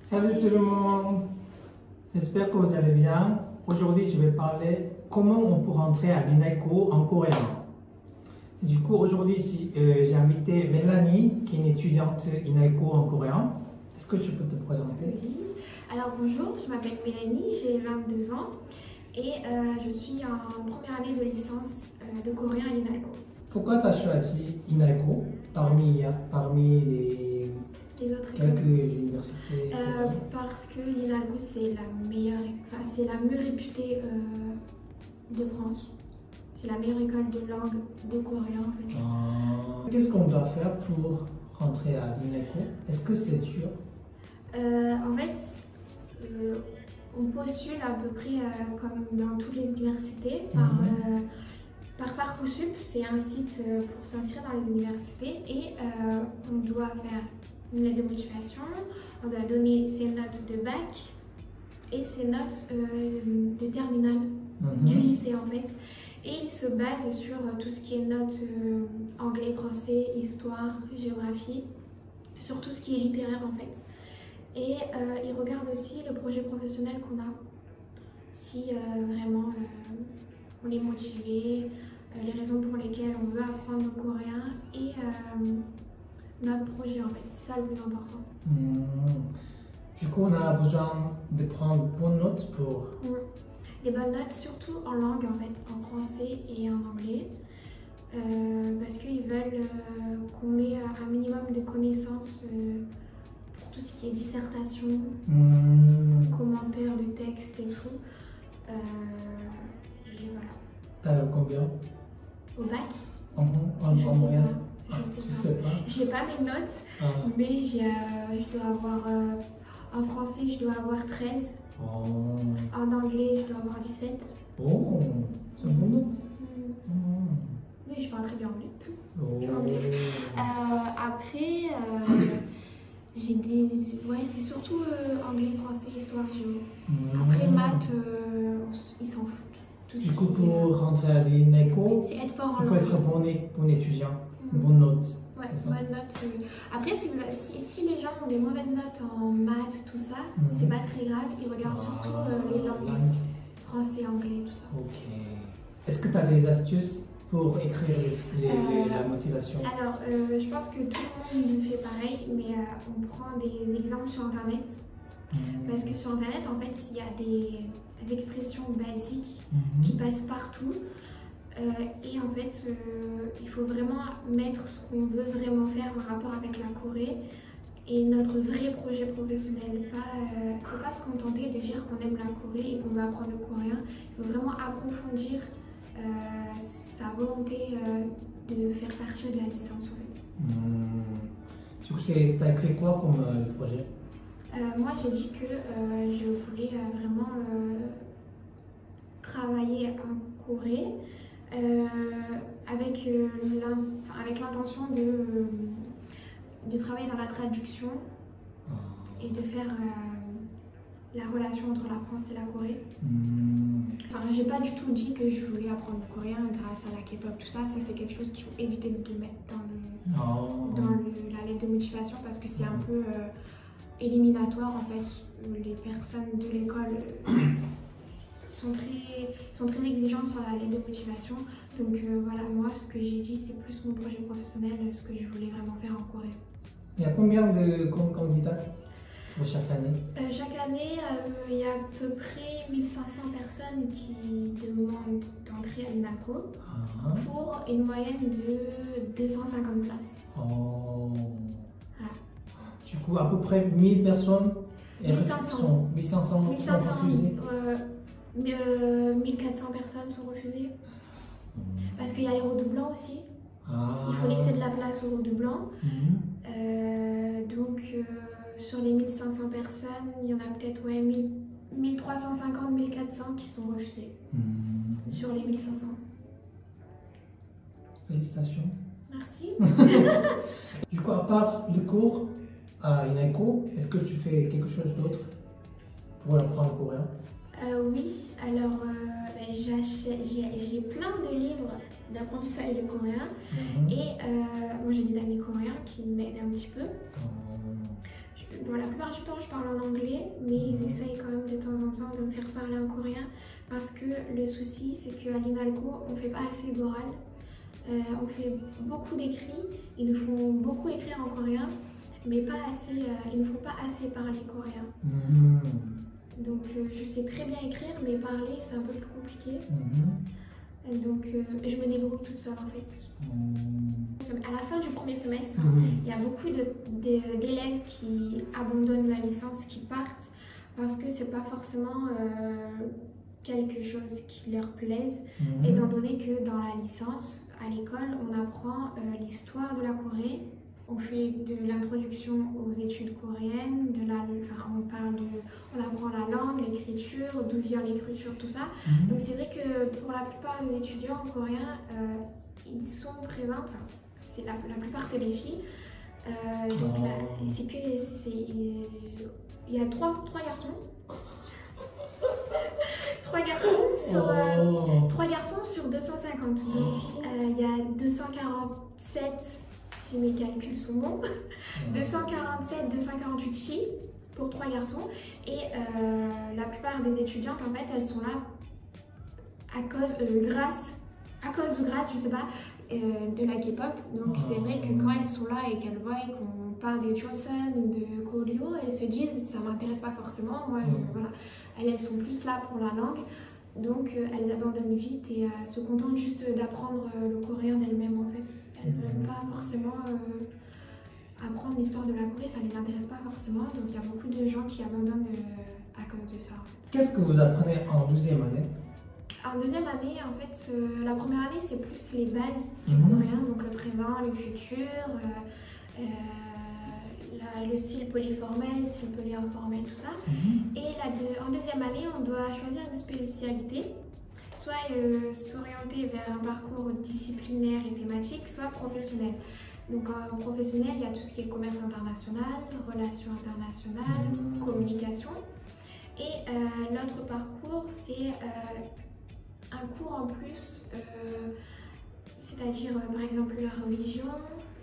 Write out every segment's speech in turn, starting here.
Salut tout le monde, j'espère que vous allez bien. Aujourd'hui, je vais parler comment on peut rentrer à l'INALCO en coréen. Du coup, aujourd'hui, j'ai invité Mélanie, qui est une étudiante INALCO en coréen. Est-ce que tu peux te présenter? Oui. Alors bonjour, je m'appelle Mélanie, j'ai 22 ans et je suis en première année de licence de coréen à l'INALCO. Pourquoi tu as choisi INALCO parmi les Les autres quelques écoles universités? Parce que l'INALCO c'est la meilleure, c'est la mieux réputée de France. C'est la meilleure école de langue de coréen en fait. Qu'est-ce qu'on doit faire pour rentrer à l'INALCO? Est-ce que c'est dur? En fait, on postule à peu près comme dans toutes les universités par Parcoursup. C'est un site pour s'inscrire dans les universités et on doit faire une lettre de motivation, on doit donner ses notes de bac et ses notes de terminale du lycée en fait. Et il se base sur tout ce qui est notes anglais, français, histoire, géographie, sur tout ce qui est littéraire en fait. Et il regarde aussi le projet professionnel qu'on a, si vraiment on est motivé, les raisons pour lesquelles on veut apprendre le coréen et notre projet en fait, c'est ça le plus important. Du coup, on a besoin de prendre bonnes notes pour... Les bonnes notes, surtout en langue en fait, en français et en anglais, parce qu'ils veulent qu'on ait un minimum de connaissances pour tout ce qui est dissertation, commentaires de texte et tout. Et voilà. T'as combien? Au bac? Je sais pas. J'ai pas mes notes, mais je dois avoir... en français, je dois avoir 13. En anglais, je dois avoir 17. Oh, c'est une bonne note. Oui, je parle très bien anglais. Après, j'ai des... Ouais, c'est surtout anglais, français, histoire, géo. Après, maths, ils s'en foutent. Du coup, pour rentrer à l'INALCO, c'est être fort en il faut langue. être bon étudiant, une bonne note. Ouais, bonne note. Après, si les gens ont des mauvaises notes en maths, tout ça, c'est pas très grave. Ils regardent surtout les langues. Français, anglais, tout ça. Ok. Est-ce que tu as des astuces pour écrire la motivation? Alors, je pense que tout le monde fait pareil, mais on prend des exemples sur Internet. Parce que sur Internet, en fait, il y a des expressions basiques qui passent partout. Et en fait, il faut vraiment mettre ce qu'on veut vraiment faire en rapport avec la Corée et notre vrai projet professionnel. Il ne faut pas se contenter de dire qu'on aime la Corée et qu'on va apprendre le coréen. Il faut vraiment approfondir sa volonté de faire partie de la licence en fait. Du coup, tu as écrit quoi comme le projet? Moi, j'ai dit que je voulais vraiment travailler en Corée. Avec l'intention de travailler dans la traduction et de faire la relation entre la France et la Corée. Enfin, j'ai pas du tout dit que je voulais apprendre le coréen grâce à la K-pop, tout ça. Ça, c'est quelque chose qu'il faut éviter de mettre dans la lettre de motivation parce que c'est un peu éliminatoire en fait. Les personnes de l'école sont très exigeants sur la lettre de motivation. Donc voilà, moi ce que j'ai dit c'est plus mon projet professionnel, ce que je voulais vraiment faire en Corée. Il y a combien de candidats pour chaque année? Chaque année, il y a à peu près 1500 personnes qui demandent d'entrer à l'INALCO pour une moyenne de 250 places. Voilà. Du coup, à peu près 1000 personnes 1500. 1500 sont refusées. 1400 personnes sont refusées. Parce qu'il y a les redoublant aussi. Il faut laisser de la place aux redoublant. Donc sur les 1500 personnes, il y en a peut-être 1350, 1400 qui sont refusées. Sur les 1500. Félicitations. Merci. Du coup, à part le cours à l'INALCO, est-ce que tu fais quelque chose d'autre pour apprendre le coréen? Oui, alors j'ai plein de livres d'apprentissage de coréen et bon, j'ai des amis coréens qui m'aident un petit peu. Bon, la plupart du temps, je parle en anglais, mais ils essayent quand même de temps en temps de me faire parler en coréen parce que le souci, c'est qu'à l'INALCO, on ne fait pas assez d'oral. On fait beaucoup d'écrits, ils nous font beaucoup écrire en coréen, mais pas assez, ils ne font pas assez parler coréen. Donc je sais très bien écrire, mais parler c'est un peu plus compliqué. Donc je me débrouille toute seule en fait. À la fin du premier semestre, il y a beaucoup d'élèves qui abandonnent la licence, qui partent parce que c'est pas forcément quelque chose qui leur plaise, étant donné que dans la licence, à l'école, on apprend l'histoire de la Corée. On fait de l'introduction aux études coréennes, on apprend la langue, l'écriture, d'où vient l'écriture, tout ça. Donc c'est vrai que pour la plupart des étudiants coréens, ils sont présents, la plupart c'est des filles. Il y a trois garçons. Trois garçons sur 250. Donc il y a 247. Si mes calculs sont bons, 247, 248 filles pour 3 garçons. Et la plupart des étudiantes, en fait, elles sont là à cause ou grâce, je sais pas, de la K-pop. Donc c'est vrai que quand elles sont là et qu'elles voient qu'on parle des Chosun ou de Koryo, elles se disent ça m'intéresse pas forcément. Moi, voilà, elles sont plus là pour la langue. Donc elles abandonnent vite et se contentent juste d'apprendre le coréen d'elles-mêmes en fait. Elles ne veulent pas forcément apprendre l'histoire de la Corée, ça les intéresse pas forcément. Donc il y a beaucoup de gens qui abandonnent à cause de ça en fait. Qu'est-ce que vous apprenez en 12e année? En deuxième année, en fait, la première année c'est plus les bases du coréen, donc le présent, le futur, le style polyformel, le style polyinformel, tout ça. Et en deuxième année, on doit choisir une spécialité, soit s'orienter vers un parcours disciplinaire et thématique, soit professionnel. Donc en professionnel, il y a tout ce qui est commerce international, relations internationales, communication. Et l'autre parcours, c'est un cours en plus, c'est-à-dire par exemple la religion,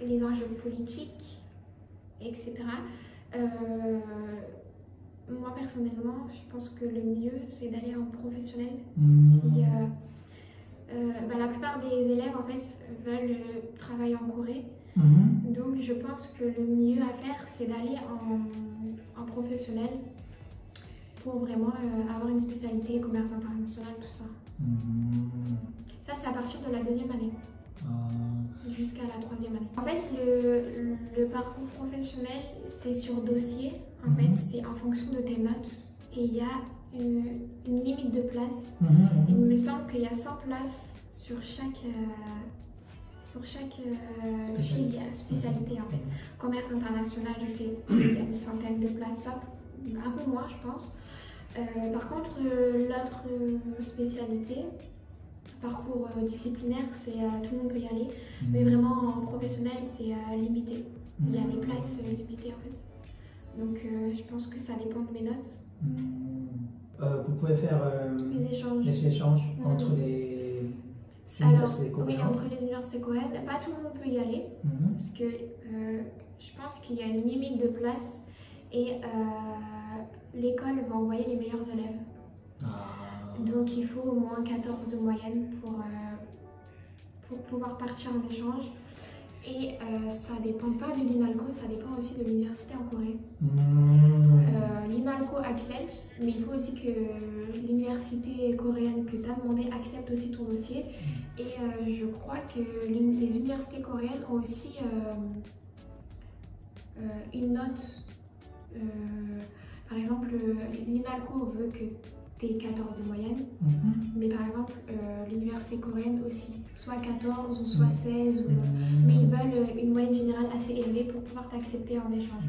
les enjeux politiques, etc. Moi personnellement, je pense que le mieux c'est d'aller en professionnel. La plupart des élèves en fait veulent travailler en Corée, donc je pense que le mieux à faire c'est d'aller en professionnel pour vraiment avoir une spécialité commerce international, tout ça. Ça c'est à partir de la deuxième année. Jusqu'à la troisième année. En fait, le parcours professionnel, c'est sur dossier. En fait, c'est en fonction de tes notes. Et il y a une limite de place. Il me semble qu'il y a 100 places sur chaque spécialité en fait. Commerce international, je sais, il y a une centaine de places, un peu moins, je pense. Par contre, l'autre spécialité, parcours disciplinaire, c'est tout le monde peut y aller, mais vraiment en professionnel, c'est limité. Il y a des places limitées en fait. Donc je pense que ça dépend de mes notes. Vous pouvez faire les échanges, entre les universités coréennes. Oui, entre les universités coréennes. Pas tout le monde peut y aller, parce que je pense qu'il y a une limite de place et l'école va envoyer les meilleurs élèves. Donc il faut au moins 14 de moyenne pour pouvoir partir en échange. Et ça dépend pas de l'INALCO, ça dépend aussi de l'université en Corée. L'INALCO accepte, mais il faut aussi que l'université coréenne que tu as demandé accepte aussi ton dossier. Et je crois que les universités coréennes ont aussi une note. Par exemple, l'INALCO veut que 14 de moyenne, mais par exemple l'université coréenne aussi, soit 14 ou soit 16, mais ils veulent une moyenne générale assez élevée pour pouvoir t'accepter en échange.